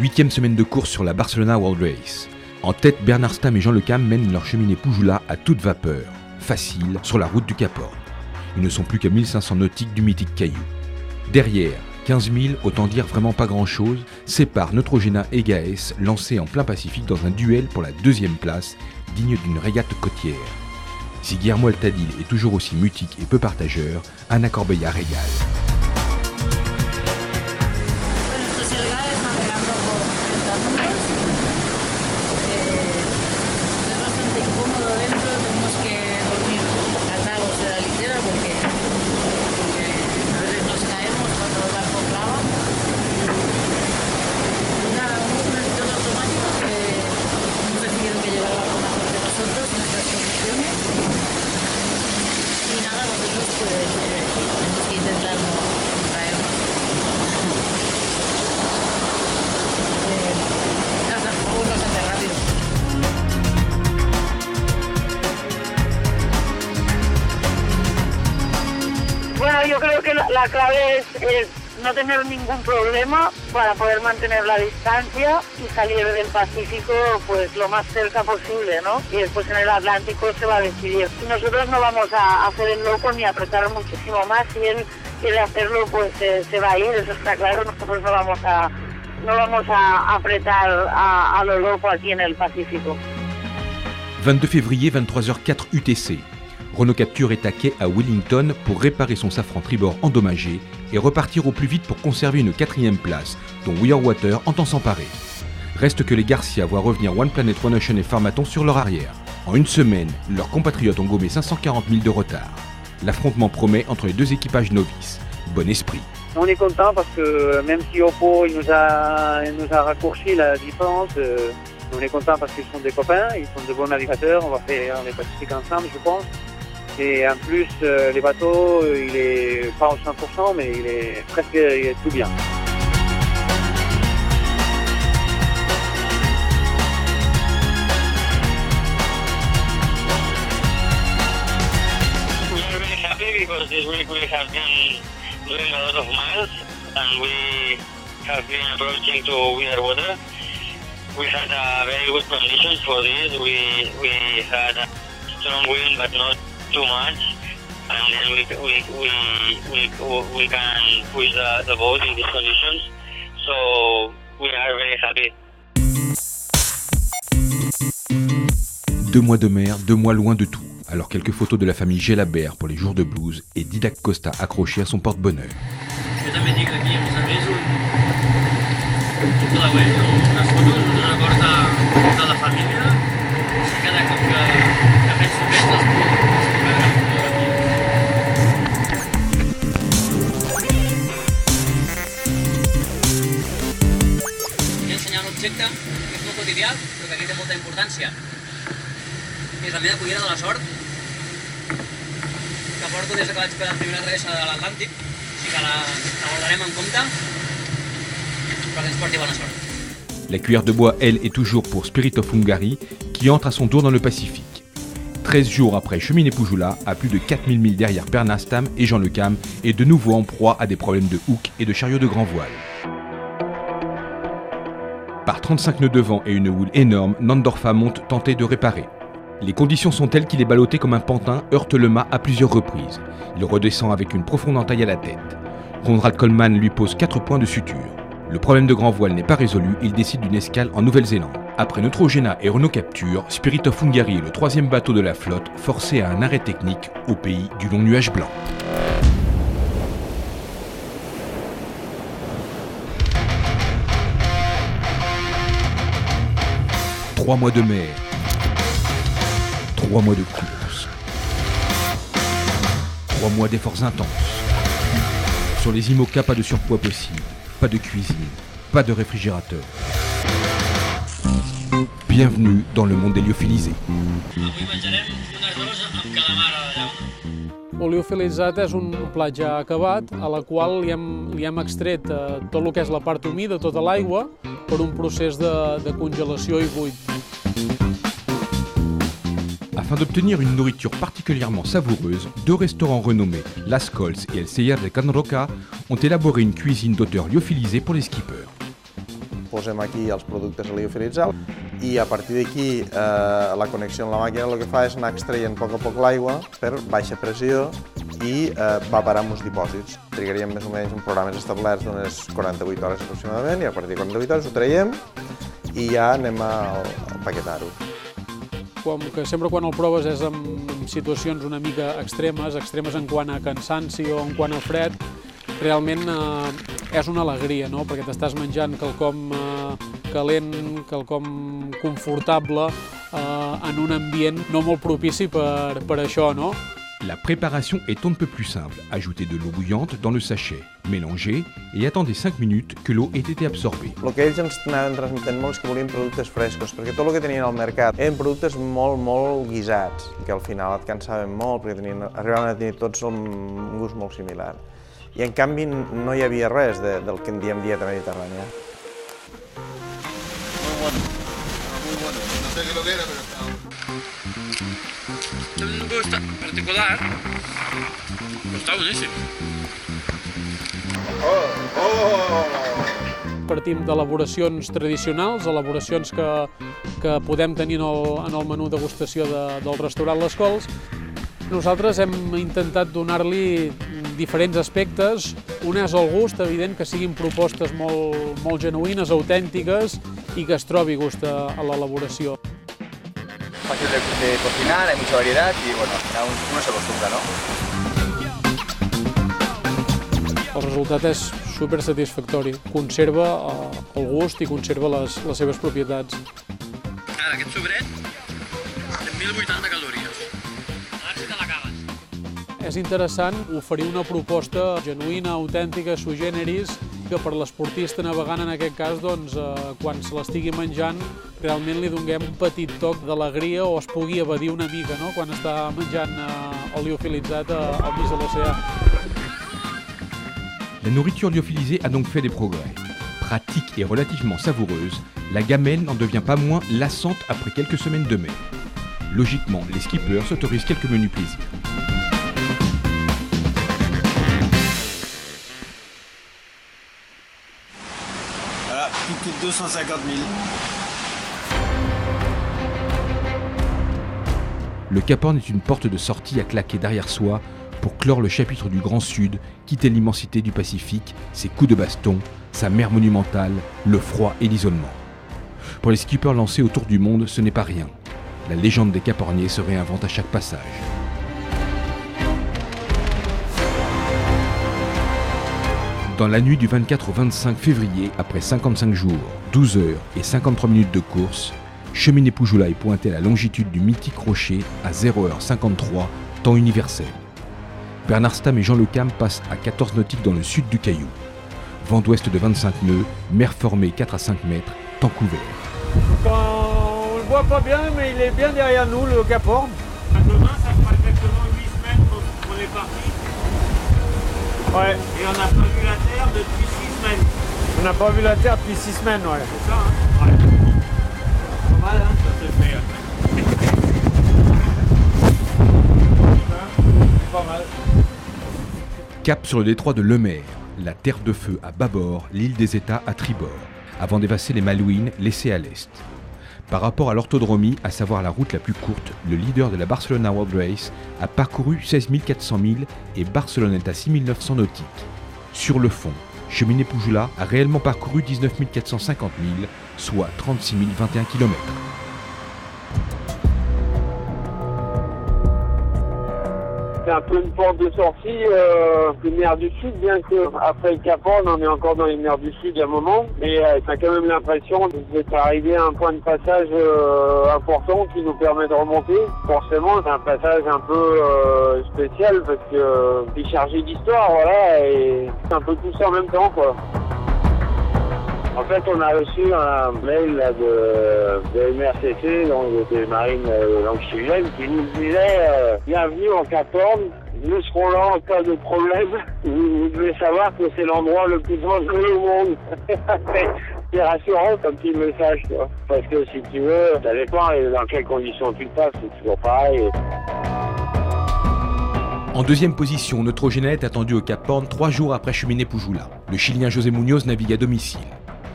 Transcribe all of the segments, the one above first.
8e semaine de course sur la Barcelona World Race. En tête, Bernard Stamm et Jean Lecam mènent leur cheminée Poujoula à toute vapeur, facile, sur la route du Cap Horn. Ils ne sont plus qu'à 1500 nautiques du mythique caillou. Derrière, 15 000, autant dire vraiment pas grand-chose, séparent Neutrogena et Gaes, lancés en plein Pacifique dans un duel pour la 2e place, digne d'une régate côtière. Si Guillermo Altadil est toujours aussi mutique et peu partageur, Ana Corbella régale. Bueno, yo creo que la clave es no tener ningún problema para poder mantener la distancia y salir del Pacífico pues lo más cerca posible, ¿no? Y después en el Atlántico se va a decidir. Nosotros no vamos a hacer el loco ni a apretar muchísimo más. Si él quiere hacerlo, pues se va a ir, eso está claro. Nosotros no vamos a apretar a lo loco aquí en el Pacífico. 22 février, 23h04 UTC. Renault Capture est à quai à Wellington pour réparer son safran tribord endommagé et repartir au plus vite pour conserver une 4e place, dont We Are Water entend s'emparer. Reste que les Garcia voient revenir One Planet, One Ocean et Pharmaton sur leur arrière. En une semaine, leurs compatriotes ont gommé 540 000 de retard. L'affrontement promet entre les deux équipages novices. Bon esprit. On est content parce que même si Oppo il nous a raccourci la différence, on est content parce qu'ils sont des copains, ils sont de bons navigateurs, on va faire les Pacifiques ensemble je pense. Et en plus, les bateaux, il est pas au 100%, mais il est tout bien. We are very happy because this week we have been doing a lot of miles and we have been approaching to We Are Water. We had very good conditions for this. We had a strong wind, but not too much, and then we can push the boat in these conditions, so we are very happy. 2 mois de mer, 2 mois loin de tout. Alors quelques photos de la famille Gelabert pour les jours de blues et Didac Costa accroché à son porte-bonheur. Jo també dic aquí, a més a més, unes fotos, un record de la família. Cada cop que penso més les puc veure aquí. Vull ensenyar un objecte que és molt quotidià, però que aquí té molta importància. És la meva cullera de la sort, que porto des que vaig fer la primera travessa de l'Atlàntic, així que la guardarem en compte perquè ens porti bona sort. La cuillère de bois, elle, est toujours pour Spirit of Hungary, qui entre à son tour dans le Pacifique. 13 jours après cheminée Poujoula, à plus de 4000 milles derrière Bernard Stamm et Jean Lecam, est de nouveau en proie à des problèmes de hook et de chariot de grand voile. Par 35 nœuds de vent et une houle énorme, Nandorfa monte tenter de réparer. Les conditions sont telles qu'il est ballotté comme un pantin, heurte le mât à plusieurs reprises. Il redescend avec une profonde entaille à la tête. Konrad Coleman lui pose 4 points de suture. Le problème de grand voile n'est pas résolu, il décide d'une escale en Nouvelle-Zélande. Après Neutrogena et Renault Capture, Spirit of Hungary est le 3e bateau de la flotte, forcé à un arrêt technique au pays du long nuage blanc. Trois mois de mer, 3 mois de course, 3 mois d'efforts intenses. Sur les IMOCA, pas de surpoids possible, pas de cuisine, pas de réfrigérateur. Bienvenue dans le monde héliophilisé. L'oliofilitzat és un plat ja acabat a la qual li hem extret tot el que és la part humida, tota l'aigua, per un procés de congelació i buit. Afin d'obtenir une nourriture particulièrement savoureuse, 2 restaurants renommés, Las Cols et El Celler de Can Roca, ont élaboré une cuisine d'auteur lyophilisé pour les skippers. posem aquí els productes a liofilitzar i a partir d'aquí la connexió amb la màquina el que fa és anar extraient a poc l'aigua per baixa pressió i va parar en uns dipòsits. Trigaríem més o menys en programes establerts d'unes 48 hores aproximadament i a partir de 48 hores ho traiem i ja anem a empaquetar-ho. Com que sempre quan el proves és en situacions una mica extremes en quant a cansanci o en quant a fred, realment és una alegria, no? Perquè t'estàs menjant quelcom calent, quelcom confortable en un ambient no molt propici per això, no? La préparation est on ne peut plus simple. Ajoutez de l'eau bouillante dans le sachet, mélangez et attendez 5 minutes que l'eau ait été absorbée. El que ells ens anaven transmetent molt és que volien productes frescos, perquè tot el que tenien al mercat eren productes molt guisats, que al final et cansaven molt perquè arribaven a tenir tots un gust molt similar. I en canvi no hi havia res del que en diem dieta mediterrània. Muy bueno. No sé qué lo que era, pero estaba... Tiene un gust particular, però està boníssim. Partim d'elaboracions tradicionals, elaboracions que podem tenir en el menú degustació del restaurant Les Cols. Nosaltres hem intentat donar-li diferents aspectes. Un és el gust, evident que siguin propostes molt genuïnes, autèntiques i que es trobi gust a l'elaboració. Fácil de cocinar, hay mucha variedad y bueno, al final uno se acostumbra, ¿no? El resultat és super satisfactori, conserva el gust i conserva les seves propietats. Ara, aquest sobret té 1.080 calories. A veure si te l'acabes. És interessant oferir una proposta genuïna, autèntica, sui generis, que per l'esportista navegant en aquest cas, doncs, quan se l'estigui menjant, realment li donem un petit toc d'alegria o es pugui evadir una mica, no?, quan està menjant el liofilitzat al mig de l'oceà. La nourriture lyophilisée a donc fait des progrès. Pratique et relativement savoureuse, la gamelle n'en devient pas moins lassante après quelques semaines de mer. Logiquement, les skippers s'autorisent quelques menus plaisirs. Voilà, qui coûte 250 000. Le Cap Horn est une porte de sortie à claquer derrière soi pour clore le chapitre du Grand Sud, quitter l'immensité du Pacifique, ses coups de baston, sa mer monumentale, le froid et l'isolement. Pour les skippers lancés autour du monde, ce n'est pas rien. La légende des Caporniers se réinvente à chaque passage. Dans la nuit du 24 au 25 février, après 55 jours, 12 heures et 53 minutes de course, Cheminée Poujoula est pointé à la longitude du mythique rocher à 0h53, temps universel. Bernard Stamm et Jean Le Cam passent à 14 nautiques dans le sud du Caillou. Vent d'ouest de 25 nœuds, mer formée 4 à 5 mètres, temps couvert. On le voit pas bien, mais il est bien derrière nous, le Cap Horn. Demain, ça fera exactement 8 semaines qu'on est parti. Ouais. Et on n'a pas vu la Terre depuis 6 semaines. On n'a pas vu la Terre depuis 6 semaines, ouais. C'est ça, hein? Ouais. Pas mal, hein? Ça se fait. Pas mal. Cap sur le détroit de Lemaire, la terre de feu à bâbord, l'île des États à tribord, avant d'évasser les Malouines laissées à l'est. Par rapport à l'orthodromie, à savoir la route la plus courte, le leader de la Barcelona World Race a parcouru 16 400 milles et Barcelone est à 6 900 nautiques. Sur le fond, Cheminée Poujoula a réellement parcouru 19 450 milles, soit 36 021 km. C'est un peu une porte de sortie, les mers du Sud, bien que après le Cap Horn, on est encore dans les mers du Sud il y a un moment, mais t'as quand même l'impression d'être arrivé à un point de passage important qui nous permet de remonter. Forcément, c'est un passage un peu spécial parce que c'est chargé d'histoire, voilà, et c'est un peu tout ça en même temps, quoi. En fait, on a reçu un mail là, de MRCC, donc des marines langues-chiliennes, qui nous disait bienvenue en Cap Horn, nous serons là en cas de problème. Vous devez savoir que c'est l'endroit le plus dangereux au monde. C'est rassurant comme petit message, quoi. Parce que si tu veux, ça dépend dans quelles conditions tu passes, c'est toujours pareil. En deuxième position, Neutrogena est attendu au Cap Horn 3 jours après Cheminée Poujoula. Le Chilien José Muñoz navigue à domicile.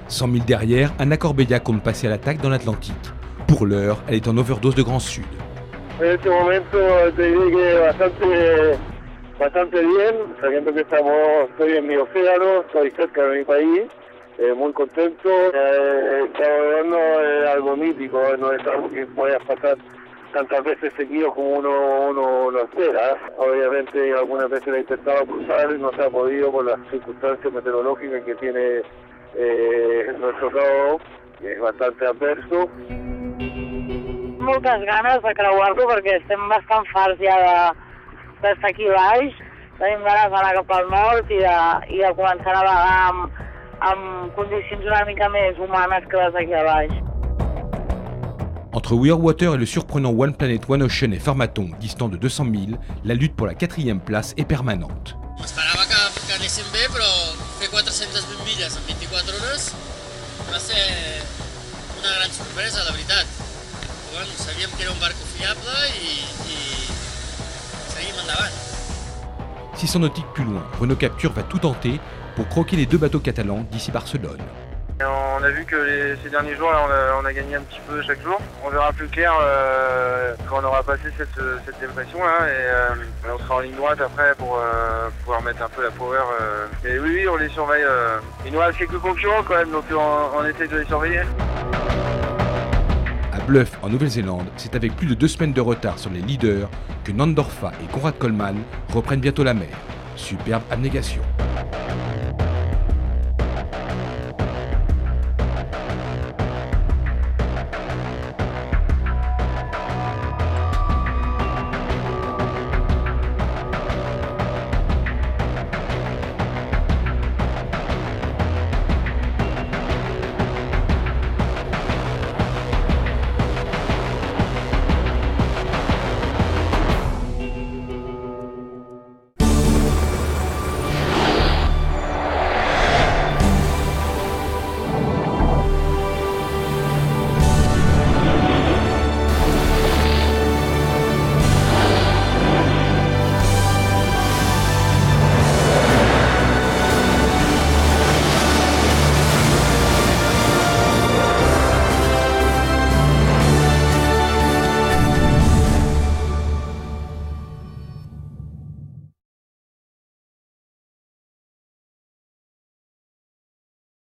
100 000 derrière, Anna Corbella compte passer à l'attaque dans l'Atlantique. Pour l'heure, elle est en overdose de Grand Sud. En este momento te diré que bastante bien, sabiendo que estoy en mi océano, estoy cerca de mi país, muy contento. Estado viendo algo mítico, no es algo que pueda pasar tantas veces seguido como uno lo espera. Obviamente algunas veces he intentado cruzar y no se ha podido por las circunstancias meteorológicas que tiene nuestro lado, que és bastante adverso. Moltes ganes de creuar-lo perquè estem bastant farts ja d'estar aquí baix. Tenim ganes d'anar cap al nord i de començar a navegar amb condicions una mica més humanes que les d'aquí a baix. Entre Weir Water et le surprenant One Planet One Ocean et Farmaton, distant de 200 000, la lutte pour la 4e place est permanente. M'esperava que anéssim bé, però fer 420 milles en 24 hores va ser una gran sorpresa, la veritat. Però, bueno, sabíem que era un barco fiable i seguim endavant. 600 nautiques plus loin, Renault Capture va tout tenter pour croquer les 2 bateaux catalans d'ici Barcelone. On a vu que ces derniers jours, là, on a gagné un petit peu chaque jour. On verra plus clair quand on aura passé cette dépression là, et on sera en ligne droite après pour pouvoir mettre un peu la power. Et oui, on les surveille. Il nous reste quelques concurrents quand même, donc on essaie de les surveiller. À Bluff, en Nouvelle-Zélande, c'est avec plus de 2 semaines de retard sur les leaders que Nandorfa et Conrad Coleman reprennent bientôt la mer. Superbe abnégation.